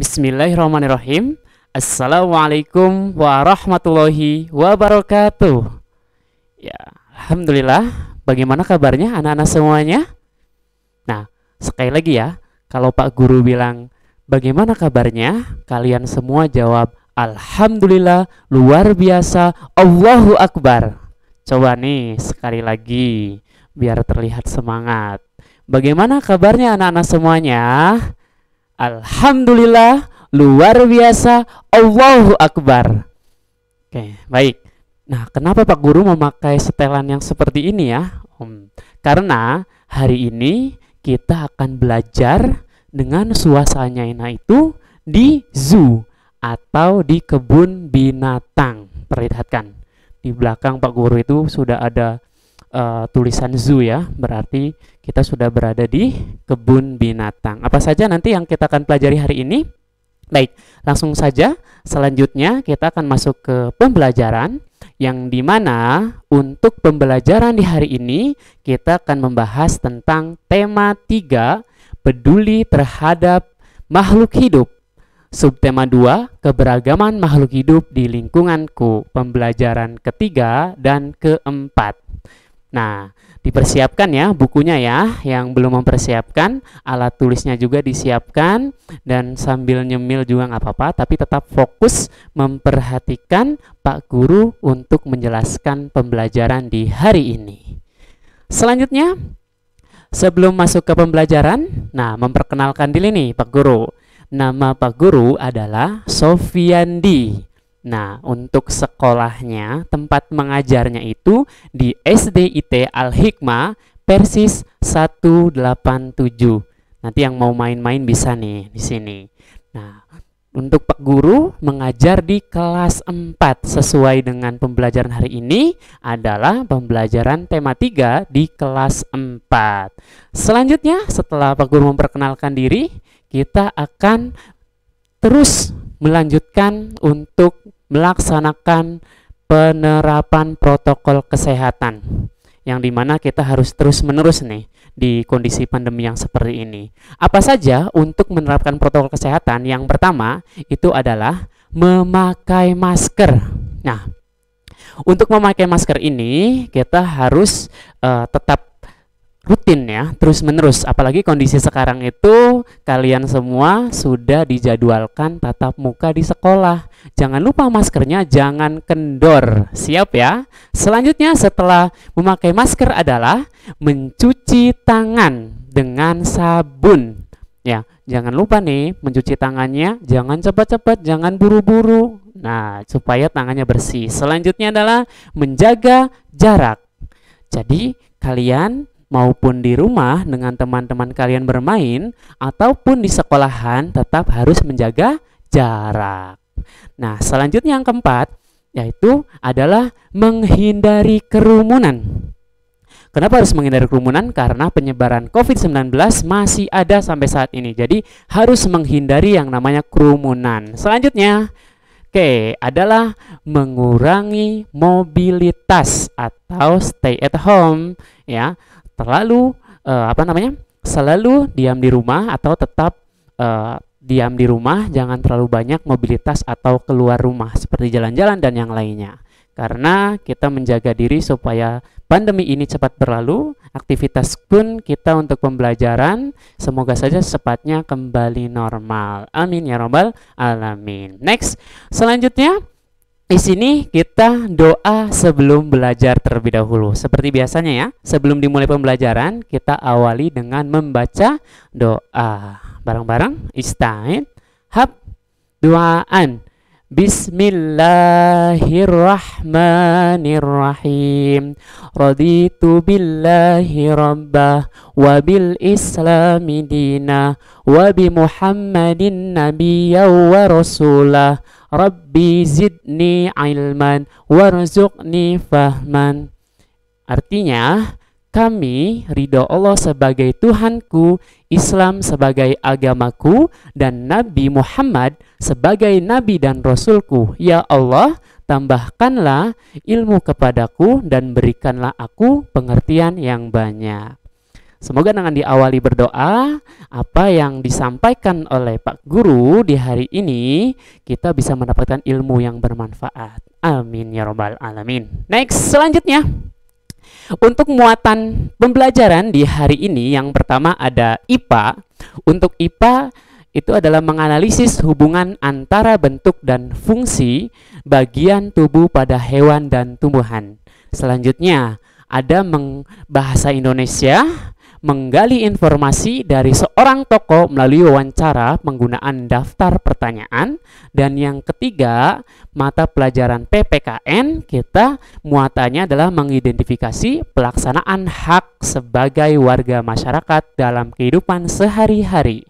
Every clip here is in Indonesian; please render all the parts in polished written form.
Bismillahirrahmanirrahim. Assalamualaikum warahmatullahi wabarakatuh. Ya, Alhamdulillah. Bagaimana kabarnya anak-anak semuanya? Nah, sekali lagi ya, kalau Pak Guru bilang bagaimana kabarnya, kalian semua jawab Alhamdulillah, luar biasa, Allahu Akbar. Coba nih sekali lagi biar terlihat semangat. Bagaimana kabarnya anak-anak semuanya? Alhamdulillah, luar biasa, Allahu Akbar. Oke, baik. Nah, kenapa Pak Guru memakai setelan yang seperti ini ya? Karena hari ini kita akan belajar dengan suasananya itu di zoo atau di kebun binatang. Perlihatkan, di belakang Pak Guru itu sudah ada tulisan zoo ya, berarti kita sudah berada di kebun binatang. Apa saja nanti yang kita akan pelajari hari ini? Baik, langsung saja. Selanjutnya kita akan masuk ke pembelajaran, yang dimana untuk pembelajaran di hari ini kita akan membahas tentang tema 3, peduli terhadap makhluk hidup. Subtema 2, keberagaman makhluk hidup di lingkunganku. Pembelajaran ketiga dan keempat. Nah, dipersiapkan ya bukunya ya. Yang belum mempersiapkan, alat tulisnya juga disiapkan. Dan sambil nyemil juga nggak apa-apa, tapi tetap fokus memperhatikan Pak Guru untuk menjelaskan pembelajaran di hari ini. Selanjutnya, sebelum masuk ke pembelajaran, nah memperkenalkan diri nih Pak Guru. Nama Pak Guru adalah Sofiandi. Nah, untuk sekolahnya, tempat mengajarnya itu di SDIT Al-Hikmah Persis 187. Nanti yang mau main-main bisa nih di sini. Nah, untuk Pak Guru mengajar di kelas 4 sesuai dengan pembelajaran hari ini adalah pembelajaran tema 3 di kelas 4. Selanjutnya, setelah Pak Guru memperkenalkan diri, kita akan terus melanjutkan untuk melaksanakan penerapan protokol kesehatan, yang dimana kita harus terus menerus nih di kondisi pandemi yang seperti ini. Apa saja untuk menerapkan protokol kesehatan? Yang pertama itu adalah memakai masker. Nah, untuk memakai masker ini kita harus tetap rutin ya, terus menerus. Apalagi kondisi sekarang itu kalian semua sudah dijadwalkan tatap muka di sekolah. Jangan lupa maskernya jangan kendor. Siap ya? Selanjutnya setelah memakai masker adalah mencuci tangan dengan sabun. Ya, jangan lupa nih mencuci tangannya, jangan cepat-cepat, jangan buru-buru. Nah, supaya tangannya bersih. Selanjutnya adalah menjaga jarak. Jadi, kalian maupun di rumah dengan teman-teman kalian bermain ataupun di sekolahan tetap harus menjaga jarak. Nah, selanjutnya yang keempat yaitu adalah menghindari kerumunan. Kenapa harus menghindari kerumunan? Karena penyebaran COVID-19 masih ada sampai saat ini. Jadi harus menghindari yang namanya kerumunan. Selanjutnya, adalah mengurangi mobilitas atau stay at home ya. Selalu diam di rumah atau tetap diam di rumah, jangan terlalu banyak mobilitas atau keluar rumah seperti jalan-jalan dan yang lainnya. Karena kita menjaga diri supaya pandemi ini cepat berlalu, aktivitas pun kita untuk pembelajaran semoga saja secepatnya kembali normal. Amin ya rabbal alamin. Next, selanjutnya di sini kita doa sebelum belajar terlebih dahulu. Seperti biasanya ya, sebelum dimulai pembelajaran kita awali dengan membaca doa. Bareng-bareng, istain, hab, doaan. Bismillahirrahmanirrahim. Raditu billahi rabbah wa bil islami dina wa bi Muhammadin nabiyya wa rasulah. Rabbi zidni ilman warzuqni fahman. Artinya, kami ridho Allah sebagai Tuhanku, Islam sebagai agamaku, dan Nabi Muhammad sebagai Nabi dan Rasulku. Ya Allah, tambahkanlah ilmu kepadaku dan berikanlah aku pengertian yang banyak. Semoga dengan diawali berdoa, apa yang disampaikan oleh Pak Guru di hari ini, kita bisa mendapatkan ilmu yang bermanfaat. Amin ya robbal alamin. Next, selanjutnya. Untuk muatan pembelajaran di hari ini, yang pertama ada IPA. Untuk IPA, itu adalah menganalisis hubungan antara bentuk dan fungsi bagian tubuh pada hewan dan tumbuhan. Selanjutnya, ada bahasa Indonesia, menggali informasi dari seorang tokoh melalui wawancara penggunaan daftar pertanyaan. Dan yang ketiga, mata pelajaran PPKN, kita muatannya adalah mengidentifikasi pelaksanaan hak sebagai warga masyarakat dalam kehidupan sehari-hari.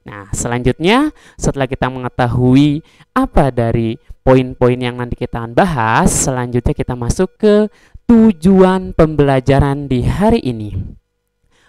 Nah, selanjutnya setelah kita mengetahui apa dari poin-poin yang nanti kita akan bahas, selanjutnya kita masuk ke tujuan pembelajaran di hari ini.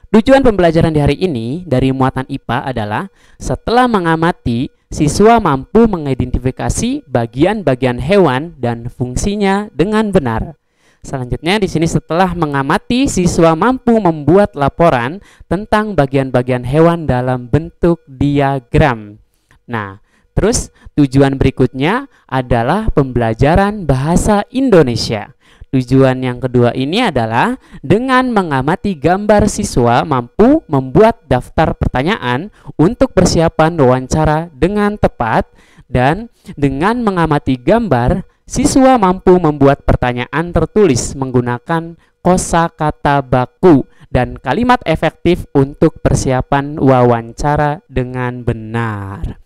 Tujuan pembelajaran di hari ini dari muatan IPA adalah setelah mengamati, siswa mampu mengidentifikasi bagian-bagian hewan dan fungsinya dengan benar. Selanjutnya di sini setelah mengamati, siswa mampu membuat laporan tentang bagian-bagian hewan dalam bentuk diagram. Nah, terus tujuan berikutnya adalah pembelajaran bahasa Indonesia. Tujuan yang kedua ini adalah dengan mengamati gambar, siswa mampu membuat daftar pertanyaan untuk persiapan wawancara dengan tepat, dan dengan mengamati gambar, siswa mampu membuat pertanyaan tertulis menggunakan kosakata baku dan kalimat efektif untuk persiapan wawancara dengan benar.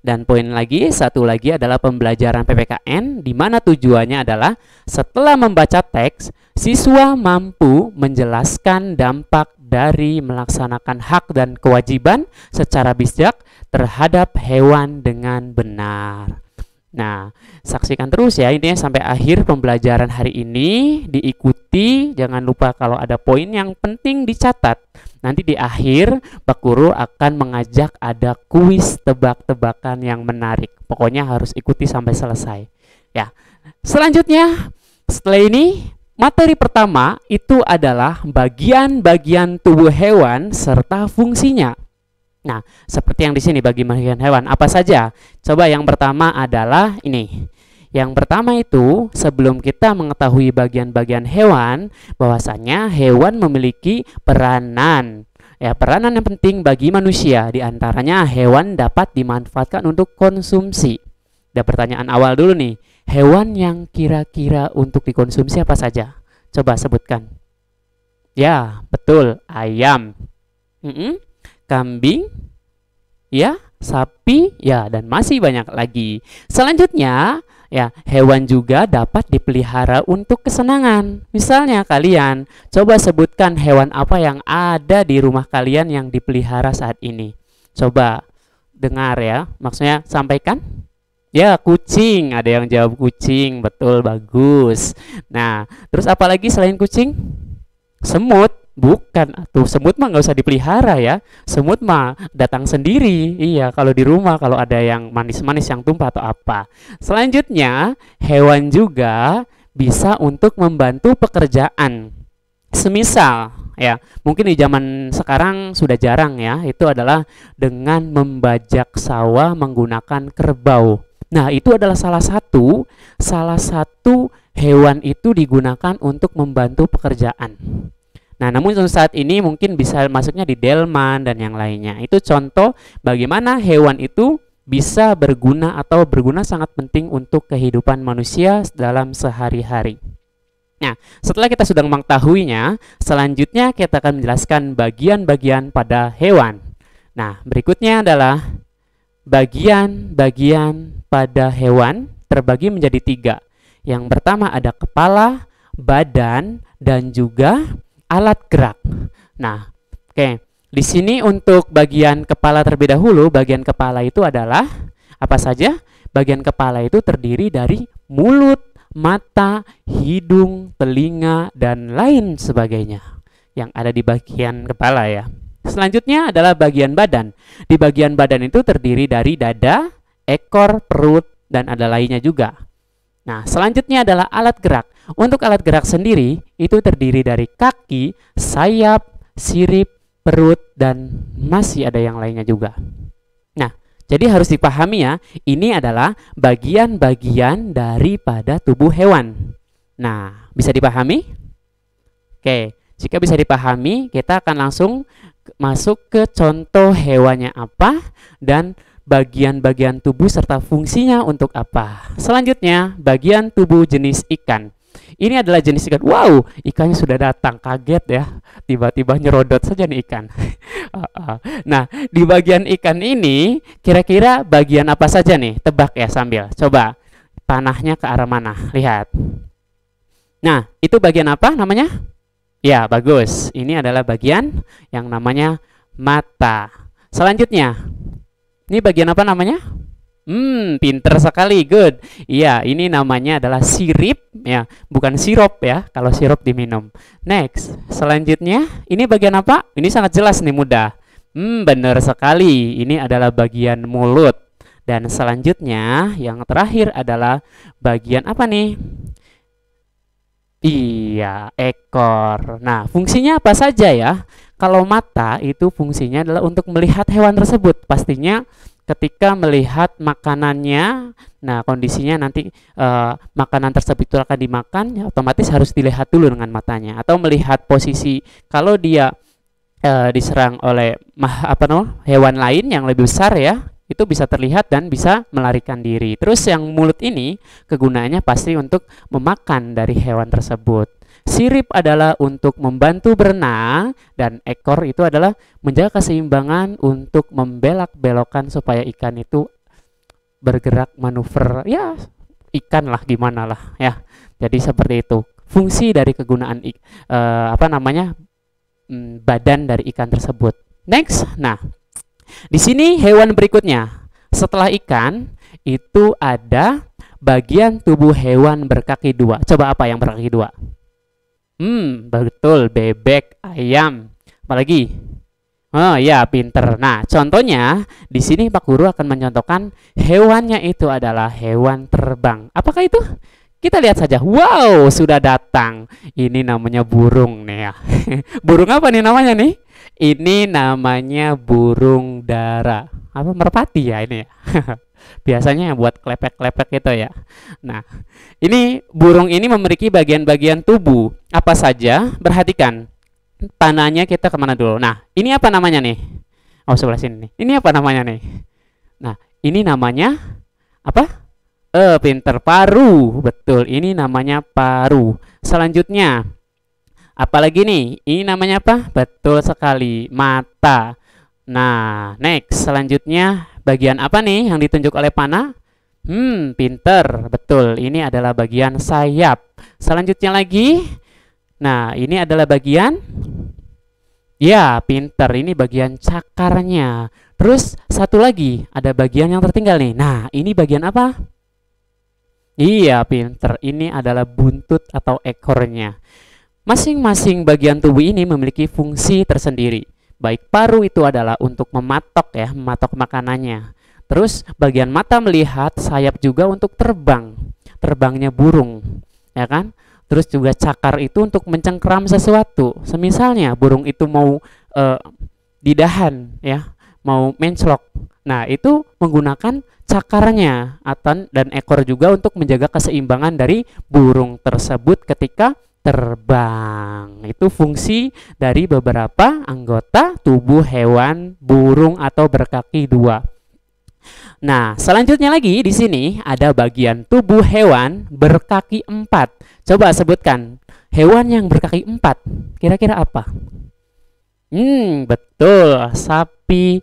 Dan poin lagi, satu lagi adalah pembelajaran PPKN, di mana tujuannya adalah setelah membaca teks, siswa mampu menjelaskan dampak dari melaksanakan hak dan kewajiban secara bijak terhadap hewan dengan benar. Nah, saksikan terus ya ini sampai akhir pembelajaran hari ini, diikuti. Jangan lupa kalau ada poin yang penting dicatat. Nanti di akhir Pak Guru akan mengajak ada kuis tebak-tebakan yang menarik. Pokoknya harus ikuti sampai selesai. Ya. Selanjutnya, setelah ini materi pertama itu adalah bagian-bagian tubuh hewan serta fungsinya. Nah, seperti yang di sini bagian hewan apa saja? Coba yang pertama adalah ini. Yang pertama itu, sebelum kita mengetahui bagian-bagian hewan, bahwasanya hewan memiliki peranan. Ya, peranan yang penting bagi manusia. Di antaranya hewan dapat dimanfaatkan untuk konsumsi. Dan pertanyaan awal dulu nih, hewan yang kira-kira untuk dikonsumsi apa saja? Coba sebutkan. Ya, betul, ayam. Kambing, ya, sapi, ya, dan masih banyak lagi. Selanjutnya, ya, hewan juga dapat dipelihara untuk kesenangan. Misalnya kalian coba sebutkan hewan apa yang ada di rumah kalian yang dipelihara saat ini. Coba dengar ya, maksudnya sampaikan. Ya, kucing, ada yang jawab kucing, betul, bagus. Nah, terus apa lagi selain kucing? Semut. Bukan, tuh semut mah nggak usah dipelihara ya. Semut mah datang sendiri. Iya, kalau di rumah kalau ada yang manis-manis yang tumpah atau apa. Selanjutnya, hewan juga bisa untuk membantu pekerjaan. Semisal, ya, mungkin di zaman sekarang sudah jarang ya, itu adalah dengan membajak sawah menggunakan kerbau. Nah, itu adalah salah satu hewan itu digunakan untuk membantu pekerjaan. Nah, namun saat ini mungkin bisa masuknya di delman dan yang lainnya. Itu contoh bagaimana hewan itu bisa berguna atau berguna sangat penting untuk kehidupan manusia dalam sehari-hari. Nah, setelah kita sudah mengetahuinya, selanjutnya kita akan menjelaskan bagian-bagian pada hewan. Nah, berikutnya adalah bagian-bagian pada hewan terbagi menjadi 3. Yang pertama ada kepala, badan, dan juga alat gerak. Nah, oke. Di sini untuk bagian kepala terlebih dahulu, bagian kepala itu adalah apa saja? Bagian kepala itu terdiri dari mulut, mata, hidung, telinga, dan lain sebagainya yang ada di bagian kepala ya. Selanjutnya adalah bagian badan. Di bagian badan itu terdiri dari dada, ekor, perut, dan ada lainnya juga. Nah, selanjutnya adalah alat gerak. Untuk alat gerak sendiri, itu terdiri dari kaki, sayap, sirip, perut, dan masih ada yang lainnya juga. Nah, jadi harus dipahami ya, ini adalah bagian-bagian daripada tubuh hewan. Nah, bisa dipahami? Oke, jika bisa dipahami, kita akan langsung masuk ke contoh hewannya apa dan bagian-bagian tubuh serta fungsinya untuk apa. Selanjutnya, bagian tubuh jenis ikan. Ini adalah jenis ikan. Wow, ikannya sudah datang. Kaget ya. Tiba-tiba nyerodot saja nih ikan. Nah, di bagian ikan ini, kira-kira bagian apa saja nih? Tebak ya sambil. Coba, panahnya ke arah mana? Lihat. Nah, itu bagian apa namanya? Ya, bagus. Ini adalah bagian yang namanya mata. Selanjutnya, ini bagian apa namanya? Pinter sekali, good. Iya, ini namanya adalah sirip, ya, bukan sirup ya, kalau sirup diminum. Next, selanjutnya, ini bagian apa? Ini sangat jelas nih, mudah. Benar sekali, ini adalah bagian mulut. Dan selanjutnya, yang terakhir adalah bagian apa nih? Iya, ekor. Nah, fungsinya apa saja ya? Kalau mata itu fungsinya adalah untuk melihat hewan tersebut. Pastinya ketika melihat makanannya, nah kondisinya nanti makanan tersebut itu akan dimakan, ya otomatis harus dilihat dulu dengan matanya. Atau melihat posisi kalau dia diserang oleh hewan lain yang lebih besar ya, itu bisa terlihat dan bisa melarikan diri. Terus yang mulut ini kegunaannya pasti untuk memakan dari hewan tersebut. Sirip adalah untuk membantu berenang dan ekor itu adalah menjaga keseimbangan untuk membelak-belokkan supaya ikan itu bergerak manuver ya ikan lah gimana lah ya. Jadi seperti itu fungsi dari kegunaan badan dari ikan tersebut. Next, nah di sini hewan berikutnya setelah ikan itu ada bagian tubuh hewan berkaki dua. Coba apa yang berkaki dua? Betul, bebek, ayam. Apalagi? Oh ya, pinter. Nah, contohnya di sini Pak Guru akan mencontohkan hewannya itu adalah hewan terbang. Apakah itu? Kita lihat saja. Wow, sudah datang. Ini namanya burung nih ya. Burung apa nih namanya nih? Ini namanya burung dara. Apa merpati ya ini ya? Biasanya buat klepek-klepek gitu ya. Nah, ini burung ini memiliki bagian-bagian tubuh apa saja? Perhatikan. Panahnya kita kemana dulu? Nah, ini apa namanya nih? Oh, sebelah sini nih. Ini apa namanya nih? Nah, ini namanya apa? Pinter, paru. Betul, ini namanya paru. Selanjutnya, apalagi nih? Ini namanya apa? Betul sekali, mata. Nah, next. Selanjutnya, bagian apa nih yang ditunjuk oleh panah? Pinter. Betul, ini adalah bagian sayap. Selanjutnya lagi. Nah, ini adalah bagian ya, pinter. Ini bagian cakarnya. Terus satu lagi, ada bagian yang tertinggal nih. Nah, ini bagian apa? Iya, pinter. Ini adalah buntut atau ekornya. Masing-masing bagian tubuh ini memiliki fungsi tersendiri. Baik paru itu adalah untuk mematok ya, mematok makanannya. Terus bagian mata melihat, sayap juga untuk terbang. Terbangnya burung, ya kan? Terus juga cakar itu untuk mencengkeram sesuatu. Semisalnya burung itu mau didahan ya, mau menclok. Nah, itu menggunakan cakarnya dan ekor juga untuk menjaga keseimbangan dari burung tersebut ketika terbang. Itu fungsi dari beberapa anggota tubuh hewan burung atau berkaki dua. Nah, selanjutnya lagi di sini ada bagian tubuh hewan berkaki empat. Coba sebutkan hewan yang berkaki empat. Kira-kira apa? Betul, sapi,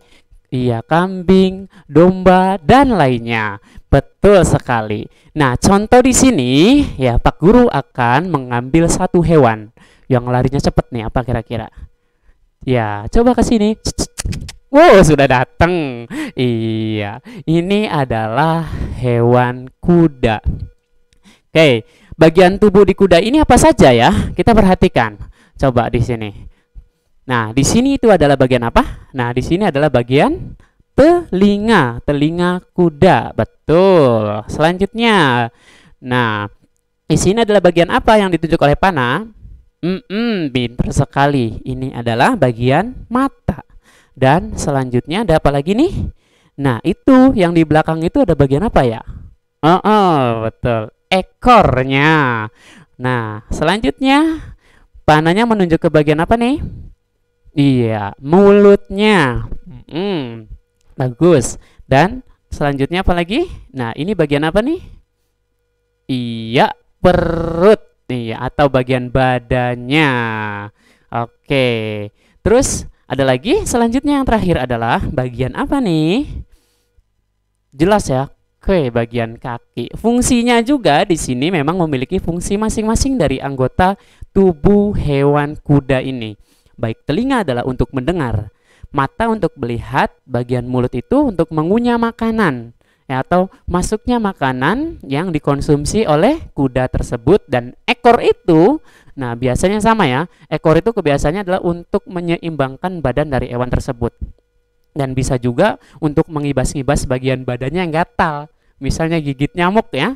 iya, kambing, domba, dan lainnya. Betul sekali. Nah, contoh di sini ya Pak Guru akan mengambil satu hewan yang larinya cepat nih. Apa kira-kira? Ya, coba ke sini. Wow, sudah datang. Iya, ini adalah hewan kuda. Oke, bagian tubuh di kuda ini apa saja ya? Kita perhatikan. Coba di sini. Nah, di sini itu adalah bagian apa? Nah, di sini adalah bagian telinga, telinga kuda. Betul. Selanjutnya, nah, di sini adalah bagian apa yang ditunjuk oleh panah? Pinter sekali. Ini adalah bagian mata. Dan selanjutnya ada apa lagi nih? Nah, itu yang di belakang itu ada bagian apa ya? Betul. Ekornya. Nah, selanjutnya panahnya menunjuk ke bagian apa nih? Iya, mulutnya. Bagus. Dan selanjutnya apa lagi? Nah, ini bagian apa nih? Iya, perut. Iya, atau bagian badannya. Oke. Terus ada lagi, selanjutnya yang terakhir adalah bagian apa nih? Jelas ya? Oke, bagian kaki. Fungsinya juga di sini memang memiliki fungsi masing-masing dari anggota tubuh hewan kuda ini. Baik, telinga adalah untuk mendengar, mata untuk melihat, bagian mulut itu untuk mengunyah makanan, ya, atau masuknya makanan yang dikonsumsi oleh kuda tersebut, dan ekor itu, nah biasanya sama ya, ekor itu kebiasaannya adalah untuk menyeimbangkan badan dari hewan tersebut. Dan bisa juga untuk mengibas-ngibas bagian badannya yang gatal. Misalnya gigit nyamuk ya,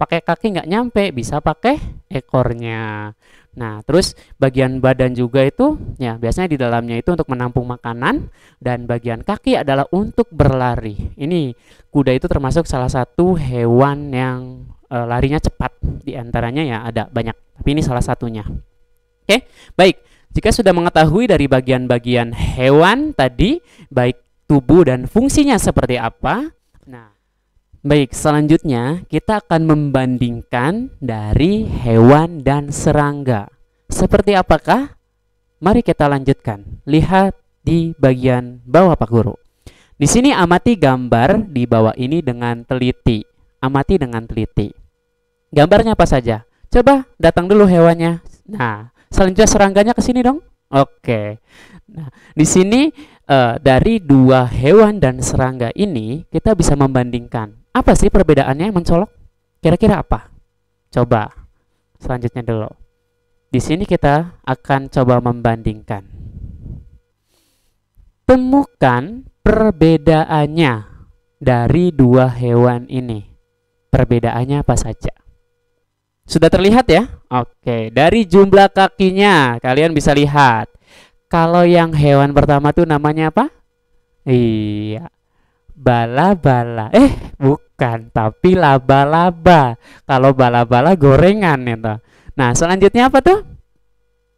pakai kaki nggak nyampe, bisa pakai ekornya. Nah, terus bagian badan juga itu, ya biasanya di dalamnya itu untuk menampung makanan, dan bagian kaki adalah untuk berlari. Ini kuda itu termasuk salah satu hewan yang larinya cepat. Di antaranya ya ada banyak, tapi ini salah satunya. Oke, baik. Jika sudah mengetahui dari bagian-bagian hewan tadi, baik tubuh dan fungsinya seperti apa, nah, baik, selanjutnya kita akan membandingkan dari hewan dan serangga. Seperti apakah? Mari kita lanjutkan. Lihat di bagian bawah Pak Guru. Di sini amati gambar di bawah ini dengan teliti. Amati dengan teliti. Gambarnya apa saja? Coba datang dulu hewannya. Nah, selanjutnya serangganya ke sini dong. Oke. Nah, di sini dari dua hewan dan serangga ini kita bisa membandingkan. Apa sih perbedaannya yang mencolok? Kira-kira apa? Coba selanjutnya dulu. Di sini kita akan coba membandingkan. Temukan perbedaannya dari dua hewan ini. Perbedaannya apa saja? Sudah terlihat ya? Oke, dari jumlah kakinya kalian bisa lihat. Kalau yang hewan pertama tuh namanya apa? Iya, bala-bala. Bukan, tapi laba-laba. Kalau bala-bala gorengan ya. Nah, selanjutnya apa tuh?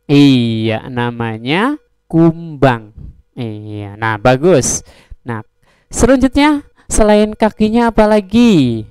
Iya, namanya kumbang. Iya, nah bagus. Nah, selanjutnya selain kakinya apa lagi?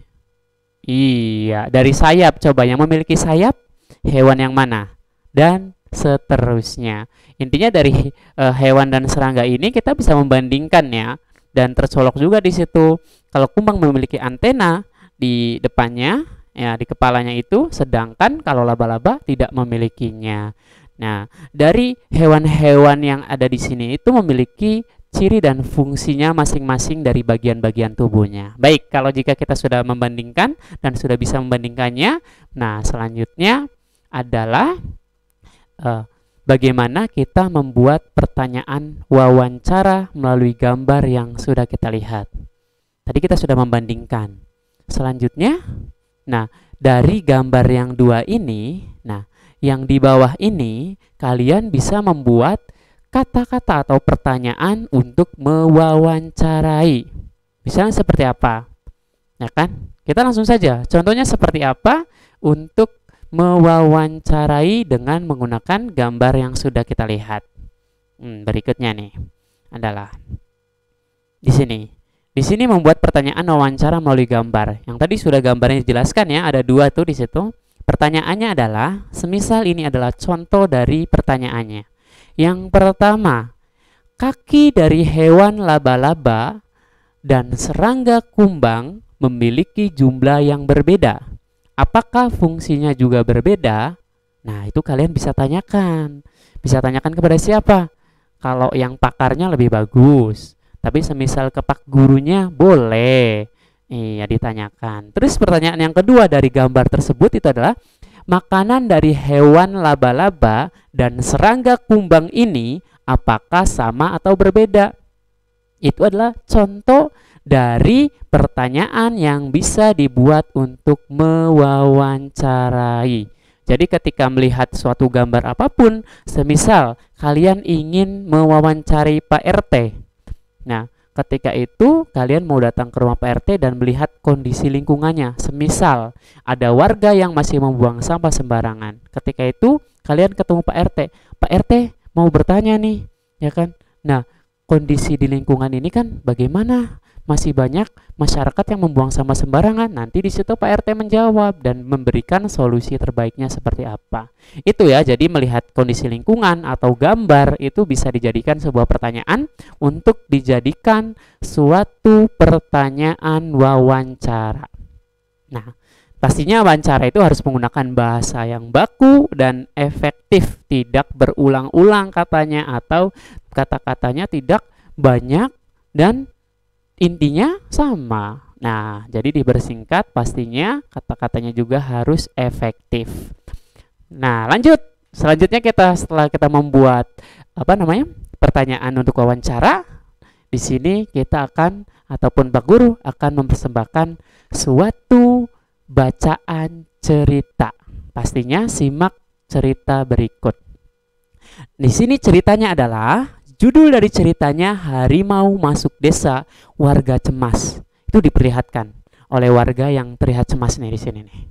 Iya, dari sayap. Coba yang memiliki sayap, hewan yang mana? Dan seterusnya. Intinya dari hewan dan serangga ini kita bisa membandingkan ya. Dan tercolok juga di situ. Kalau kumbang memiliki antena di depannya, ya di kepalanya itu, sedangkan kalau laba-laba tidak memilikinya. Nah, dari hewan-hewan yang ada di sini itu memiliki ciri dan fungsinya masing-masing dari bagian-bagian tubuhnya. Baik, kalau jika kita sudah membandingkan dan sudah bisa membandingkannya, nah selanjutnya adalah bagaimana kita membuat pertanyaan wawancara melalui gambar yang sudah kita lihat. Tadi kita sudah membandingkan. Selanjutnya, nah dari gambar yang dua ini, nah yang di bawah ini kalian bisa membuat kata-kata atau pertanyaan untuk mewawancarai. Misalnya seperti apa? Ya kan? Kita langsung saja. Contohnya seperti apa untuk mewawancarai dengan menggunakan gambar yang sudah kita lihat. Berikutnya nih adalah di sini. Di sini membuat pertanyaan wawancara melalui gambar. Yang tadi sudah gambarnya dijelaskan ya, ada dua tuh di situ. Pertanyaannya adalah, semisal ini adalah contoh dari pertanyaannya. Yang pertama, kaki dari hewan laba-laba dan serangga kumbang memiliki jumlah yang berbeda. Apakah fungsinya juga berbeda? Nah, itu kalian bisa tanyakan. Bisa tanyakan kepada siapa? Kalau yang pakarnya lebih bagus. Tapi semisal ke pak gurunya boleh. Iya, ditanyakan. Terus pertanyaan yang kedua dari gambar tersebut itu adalah, makanan dari hewan laba-laba dan serangga kumbang ini apakah sama atau berbeda? Itu adalah contoh dari pertanyaan yang bisa dibuat untuk mewawancarai. Jadi ketika melihat suatu gambar apapun, semisal kalian ingin mewawancari Pak RT. Nah, ketika itu kalian mau datang ke rumah Pak RT dan melihat kondisi lingkungannya. Semisal ada warga yang masih membuang sampah sembarangan. Ketika itu kalian ketemu Pak RT. Pak RT mau bertanya nih, ya kan? Nah, kondisi di lingkungan ini kan bagaimana? Masih banyak masyarakat yang membuang sampah sembarangan. Nanti di situ Pak RT menjawab dan memberikan solusi terbaiknya seperti apa. Itu ya, jadi melihat kondisi lingkungan atau gambar itu bisa dijadikan sebuah pertanyaan untuk dijadikan suatu pertanyaan wawancara. Nah, pastinya wawancara itu harus menggunakan bahasa yang baku dan efektif, tidak berulang-ulang katanya atau kata-katanya tidak banyak dan intinya sama. Nah, jadi dipersingkat pastinya kata-katanya juga harus efektif. Nah, lanjut. Selanjutnya setelah kita membuat pertanyaan untuk wawancara, di sini kita akan ataupun Pak Guru akan mempersembahkan suatu bacaan cerita. Pastinya simak cerita berikut. Di sini ceritanya adalah judul dari ceritanya harimau masuk desa, warga cemas. Itu diperlihatkan oleh warga yang terlihat cemas nih di sini nih.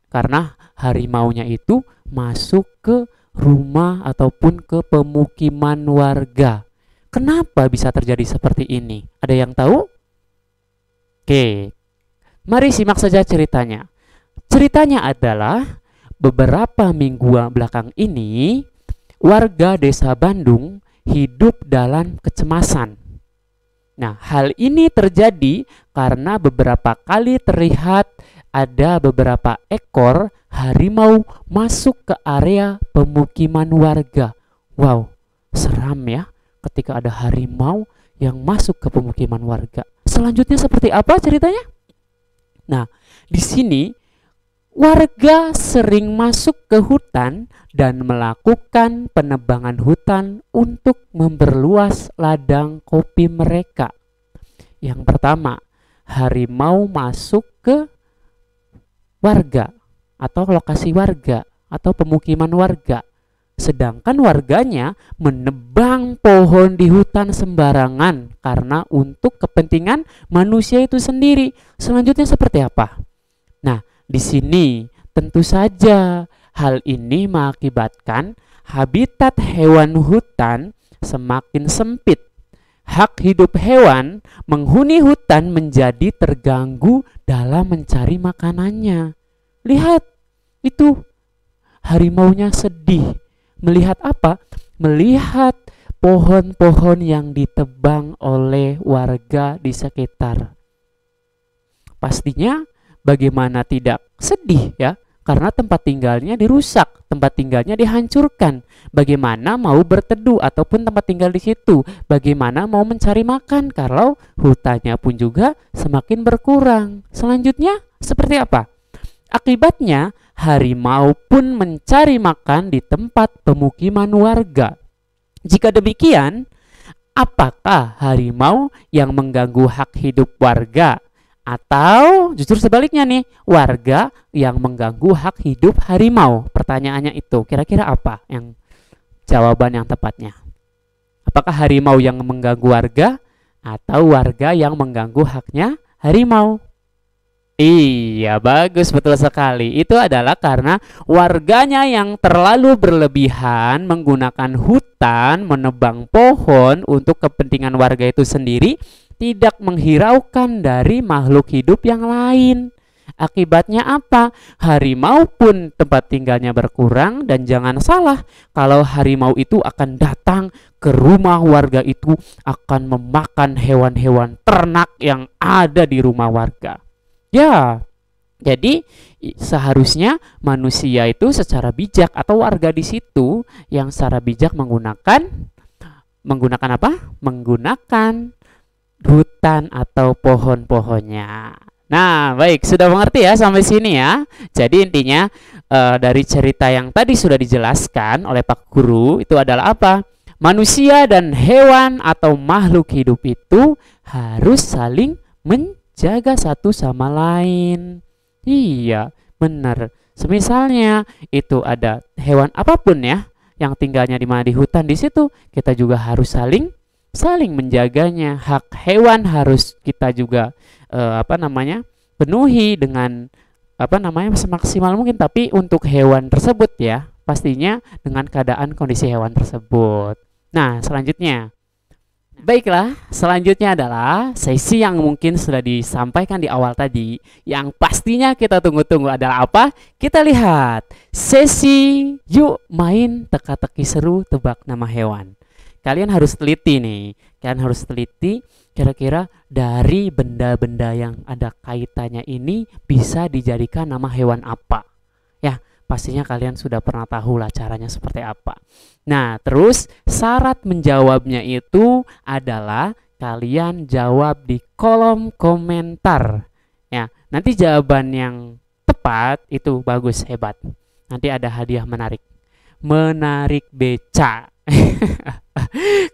Karena harimaunya itu masuk ke rumah ataupun ke pemukiman warga. Kenapa bisa terjadi seperti ini? Ada yang tahu? Oke. Mari simak saja ceritanya. Ceritanya adalah beberapa minggu belakang ini warga desa Bandung hidup dalam kecemasan. Nah, hal ini terjadi karena beberapa kali terlihat ada beberapa ekor harimau masuk ke area pemukiman warga. Wow, seram ya ketika ada harimau yang masuk ke pemukiman warga. Selanjutnya seperti apa ceritanya? Nah, di sini warga sering masuk ke hutan dan melakukan penebangan hutan untuk memperluas ladang kopi mereka. Yang pertama, harimau masuk ke warga atau lokasi warga atau pemukiman warga. Sedangkan warganya menebang pohon di hutan sembarangan karena untuk kepentingan manusia itu sendiri. Selanjutnya seperti apa? Nah, di sini tentu saja hal ini mengakibatkan habitat hewan hutan semakin sempit. Hak hidup hewan menghuni hutan menjadi terganggu dalam mencari makanannya. Lihat, itu harimaunya sedih. Melihat apa? Melihat pohon-pohon yang ditebang oleh warga di sekitar. Pastinya bagaimana tidak sedih ya? Karena tempat tinggalnya dirusak, tempat tinggalnya dihancurkan. Bagaimana mau berteduh ataupun tempat tinggal di situ? Bagaimana mau mencari makan kalau hutannya pun juga semakin berkurang? Selanjutnya seperti apa? Akibatnya harimau pun mencari makan di tempat pemukiman warga. Jika demikian, apakah harimau yang mengganggu hak hidup warga? Atau justru sebaliknya nih, warga yang mengganggu hak hidup harimau? Pertanyaannya itu, kira-kira apa yang jawaban yang tepatnya? Apakah harimau yang mengganggu warga atau warga yang mengganggu haknya harimau? Iya, bagus, betul sekali. Itu adalah karena warganya yang terlalu berlebihan menggunakan hutan, menebang pohon untuk kepentingan warga itu sendiri, tidak menghiraukan dari makhluk hidup yang lain. Akibatnya apa? Harimau pun tempat tinggalnya berkurang, dan jangan salah, kalau harimau itu akan datang ke rumah warga itu akan memakan hewan-hewan ternak yang ada di rumah warga. Ya, jadi seharusnya manusia itu secara bijak atau warga di situ yang secara bijak menggunakan apa? Menggunakan hutan atau pohon-pohonnya. Nah, baik, sudah mengerti ya sampai sini ya. Jadi intinya dari cerita yang tadi sudah dijelaskan oleh Pak Guru itu adalah apa? Manusia dan hewan atau makhluk hidup itu harus saling menjaga satu sama lain. Iya, benar. Semisalnya itu ada hewan apapun ya yang tinggalnya di mana di hutan, di situ kita juga harus saling menjaganya. Hak hewan harus kita juga penuhi dengan semaksimal mungkin. Tapi untuk hewan tersebut ya pastinya dengan keadaan kondisi hewan tersebut. Nah, baiklah, selanjutnya adalah sesi yang mungkin sudah disampaikan di awal tadi, yang pastinya kita tunggu-tunggu adalah apa? Kita lihat sesi yuk main teka-teki seru tebak nama hewan. Kalian harus teliti nih, kira-kira dari benda-benda yang ada kaitannya ini bisa dijadikan nama hewan apa? Ya, pastinya kalian sudah pernah tahu lah caranya seperti apa. Nah, terus syarat menjawabnya itu adalah kalian jawab di kolom komentar. Ya, nanti jawaban yang tepat itu bagus, hebat. Nanti ada hadiah menarik beca.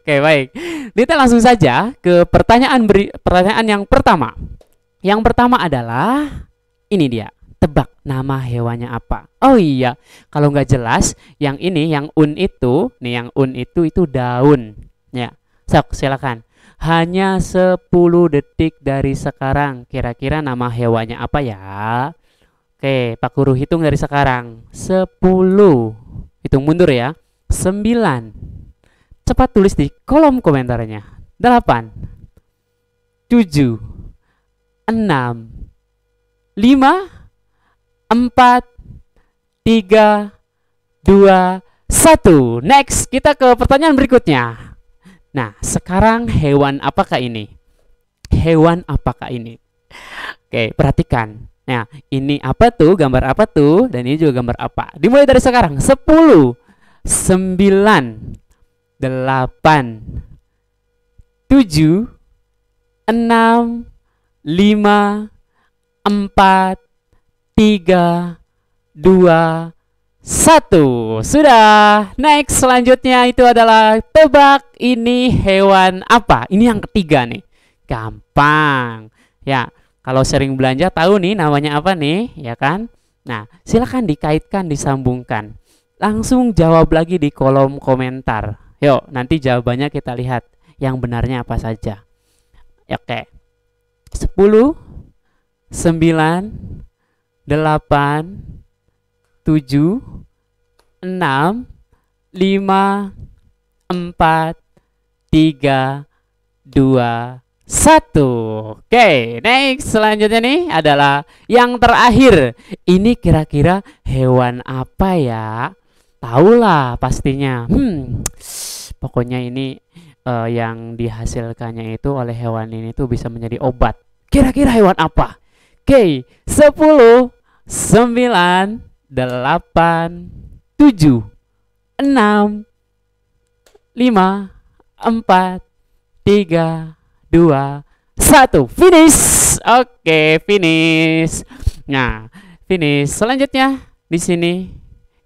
Oke, baik. Kita langsung saja ke pertanyaan yang pertama. Yang pertama adalah ini dia. Tebak nama hewannya apa? Oh iya, kalau nggak jelas, yang ini, yang itu daun. Ya, sok silakan. Hanya 10 detik dari sekarang. Kira-kira nama hewannya apa ya? Oke, Pak Guru hitung dari sekarang. 10. Hitung mundur ya. 9. Cepat tulis di kolom komentarnya. 8. 7. 6. 5. 4, 3, 2, 1. Next, kita ke pertanyaan berikutnya. Nah, sekarang hewan apakah ini? Oke, perhatikan. Nah, ini apa tuh? Gambar apa tuh? Dan ini juga gambar apa? Dimulai dari sekarang. 10, 9, 8, 7, 6, 5, 4, 3, 2, 1. Sudah. Next, selanjutnya itu adalah tebak ini hewan apa? Ini yang ketiga nih. Gampang. Ya, kalau sering belanja tahu nih namanya apa nih, ya kan? Nah, silakan dikaitkan, disambungkan. Langsung jawab lagi di kolom komentar. Yuk, nanti jawabannya kita lihat yang benarnya apa saja. Oke. 10, 9, 8, 7, 6, 5, 4, 3, 2, 1. Oke, next, selanjutnya nih adalah yang terakhir. Ini kira-kira hewan apa ya? Tahulah pastinya. Pokoknya ini yang dihasilkannya itu oleh hewan ini tuh bisa menjadi obat. Kira-kira hewan apa? Oke, 10, 9, 8, 7, 6, 5, 4, 3, 2, 1. Finish. Oke, finish. Nah, finish. Selanjutnya di sini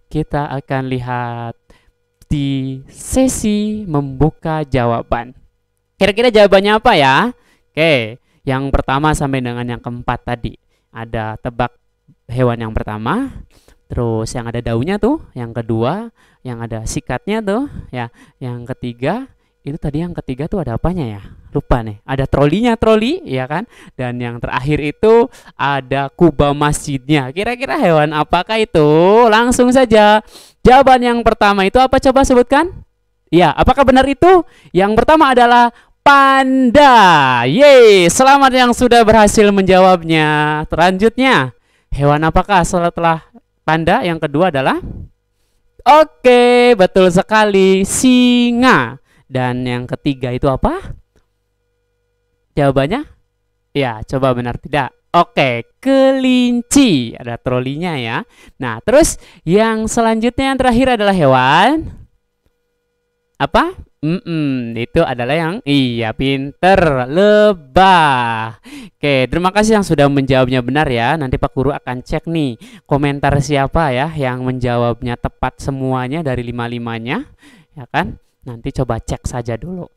kita akan lihat di sesi membuka jawaban. Kira-kira jawabannya apa ya? Oke, yang pertama sampai dengan yang keempat tadi. Ada tebak hewan yang pertama, terus yang ada daunnya tuh, yang kedua, yang ada sikatnya tuh, ya. Yang ketiga, itu tadi yang ketiga tuh ada apanya ya? Lupa nih. Ada troli, ya kan? Dan yang terakhir itu ada kubah masjidnya. Kira-kira hewan apakah itu? Langsung saja. Jawaban yang pertama itu apa, coba sebutkan? Ya, apakah benar itu? Yang pertama adalah panda. Yeay, selamat yang sudah berhasil menjawabnya. Selanjutnya, hewan apakah setelah panda? Yang kedua adalah oke, betul sekali, singa. Dan yang ketiga itu apa? Jawabannya? Ya, coba benar tidak? Oke, kelinci. Ada trolinya ya. Nah, terus yang selanjutnya yang terakhir adalah hewan apa? Itu adalah yang iya, pinter, lebah. Oke, terima kasih yang sudah menjawabnya benar ya. Nanti Pak Guru akan cek nih komentar siapa ya yang menjawabnya tepat semuanya dari 5-5-nya, ya kan? Nanti coba cek saja dulu.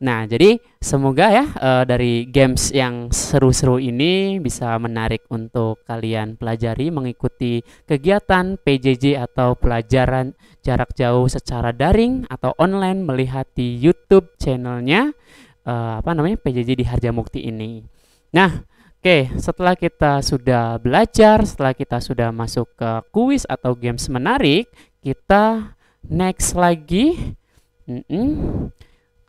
Nah, jadi semoga ya dari games yang seru-seru ini bisa menarik untuk kalian pelajari mengikuti kegiatan PJJ atau pelajaran jarak jauh secara daring atau online melihat di YouTube channelnya PJJ di Harjamukti ini. Nah, oke, setelah kita sudah belajar, setelah kita sudah masuk ke kuis atau games menarik, kita next lagi.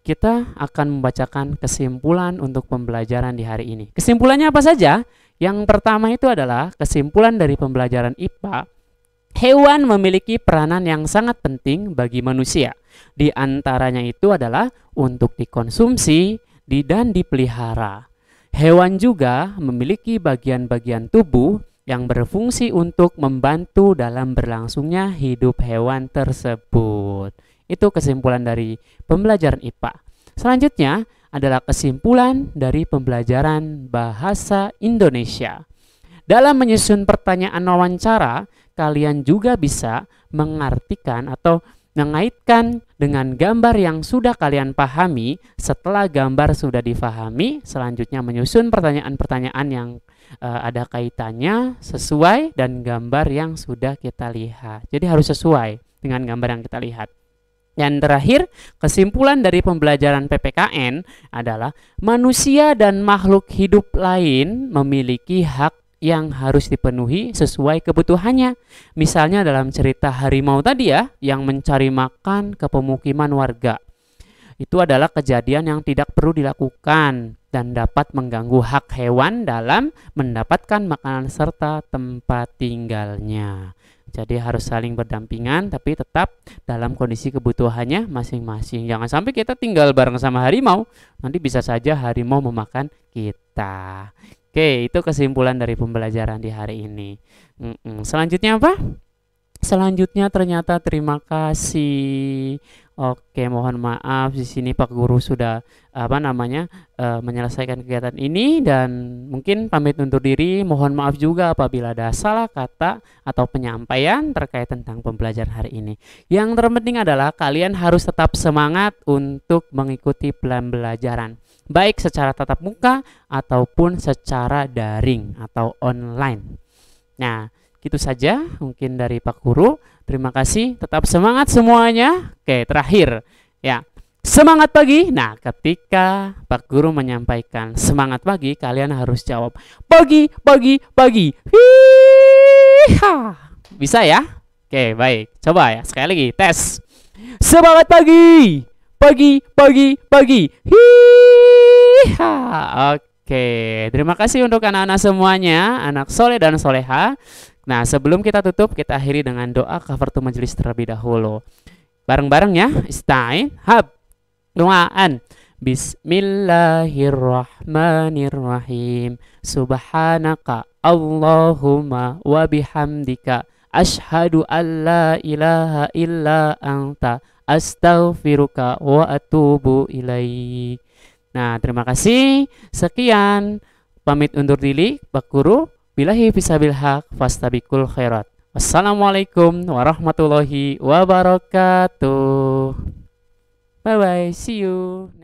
Kita akan membacakan kesimpulan untuk pembelajaran di hari ini. Kesimpulannya apa saja? Yang pertama itu adalah kesimpulan dari pembelajaran IPA. Hewan memiliki peranan yang sangat penting bagi manusia. Di antaranya itu adalah untuk dikonsumsi dan dipelihara. Hewan juga memiliki bagian-bagian tubuh yang berfungsi untuk membantu dalam berlangsungnya hidup hewan tersebut. Itu kesimpulan dari pembelajaran IPA. Selanjutnya adalah kesimpulan dari pembelajaran bahasa Indonesia. Dalam menyusun pertanyaan wawancara, kalian juga bisa mengartikan atau mengaitkan dengan gambar yang sudah kalian pahami. Setelah gambar sudah difahami, selanjutnya menyusun pertanyaan-pertanyaan yang ada kaitannya sesuai dan gambar yang sudah kita lihat. Jadi harus sesuai dengan gambar yang kita lihat. Yang terakhir, kesimpulan dari pembelajaran PPKN adalah manusia dan makhluk hidup lain memiliki hak yang harus dipenuhi sesuai kebutuhannya. Misalnya dalam cerita harimau tadi ya, yang mencari makan ke pemukiman warga. Itu adalah kejadian yang tidak perlu dilakukan dan dapat mengganggu hak hewan dalam mendapatkan makanan serta tempat tinggalnya. Jadi harus saling berdampingan tapi tetap dalam kondisi kebutuhannya masing-masing. Jangan sampai kita tinggal bareng sama harimau, nanti bisa saja harimau memakan kita. Oke, itu kesimpulan dari pembelajaran di hari ini. Selanjutnya apa? Selanjutnya ternyata terima kasih. Oke, mohon maaf di sini Pak Guru sudah menyelesaikan kegiatan ini dan mungkin pamit undur diri. Mohon maaf juga apabila ada salah kata atau penyampaian terkait tentang pembelajaran hari ini. Yang terpenting adalah kalian harus tetap semangat untuk mengikuti pembelajaran, baik secara tatap muka ataupun secara daring atau online. Nah, gitu saja mungkin dari Pak Guru. Terima kasih, tetap semangat semuanya. Oke, terakhir ya, semangat pagi. Nah, ketika Pak Guru menyampaikan semangat pagi, kalian harus jawab pagi, pagi, pagi. Hiha. Bisa ya? Oke, baik. Coba ya, sekali lagi tes. Semangat pagi. Pagi, pagi, pagi. Hiha. Oke, terima kasih untuk anak-anak semuanya, anak soleh dan soleha. Nah, sebelum kita tutup, kita akhiri dengan doa kafaratul majelis terlebih dahulu. Bareng-bareng ya, istain, hab, doaan. Bismillahirrahmanirrahim. Subhanaka Allahumma wa bihamdika asyhadu an la ilaha illa anta astaghfiruka wa atubu ilaik. Nah, terima kasih. Sekian. Pamit undur diri, Pak Guru. Billahi fisabil haq fastabikul khairat. Wassalamualaikum warahmatullahi wabarakatuh. Bye bye, see you.